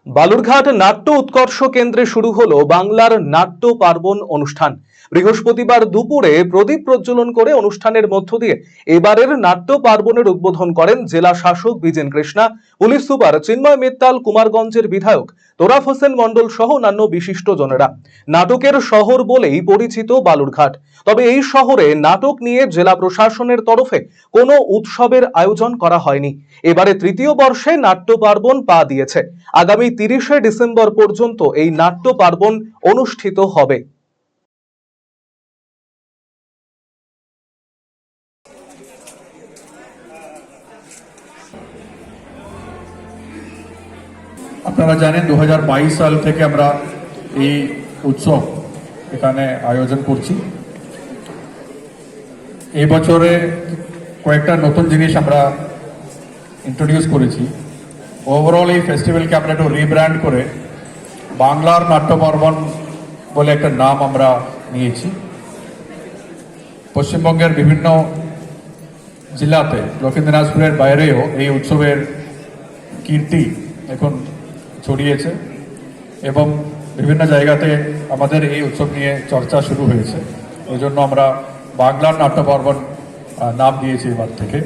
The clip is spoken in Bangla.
বালুরঘাট নাট্য উৎকর্ষ কেন্দ্রে শুরু হলো বাংলার নাট্য পার্বণ অনুষ্ঠান। বৃহস্পতিবার দুপুরে প্রদীপ প্রজ্বলন করে অনুষ্ঠানের মধ্য দিয়ে এবারের নাট্য পার্বণের উদ্বোধন করেন জেলা শাসক বিজেন কৃষ্ণা, পুলিশ সুপার চিন্ময় মিত্তাল, কুমারগঞ্জের বিধায়ক তোরাফ হোসেন মণ্ডল সহ অন্যান্য বিশিষ্টজনেরা। নাটকের শহর বলেই পরিচিত বালুরঘাট, তবে এই শহরে নাটক নিয়ে জেলা প্রশাসনের তরফে কোনো উৎসবের আয়োজন করা হয়নি। এবারে তৃতীয় বর্ষে নাট্য পার্বণ পা দিয়েছে। আগামী 30শে ডিসেম্বর পর্যন্ত এই নাট্য পার্বণ অনুষ্ঠিত হবে। আপনারা জানেন 2022 সাল থেকে আমরা এই উৎসব এখানে আয়োজন করছি। এই বছরে কয়েকটা নতুন জিনিস আমরা ইন্ট্রোডিউস করেছি। ওভারঅল এই ফেস্টিভ্যালকে আমরা একটু রিব্র্যান্ড করে বাংলার নাট্য পার্বণ বলে একটা নাম আমরা নিয়েছি। পশ্চিমবঙ্গের বিভিন্ন জেলাতে, দক্ষিণ দিনাজপুরের বাইরেও এই উৎসবের কীর্তি এখন ছড়িয়েছে এবং বিভিন্ন জায়গাতে আমাদের এই উৎসব নিয়ে চর্চা শুরু হয়েছে। এই জন্য আমরা বাংলার নাট্য পার্বণ নাম দিয়েছি এবার থেকে।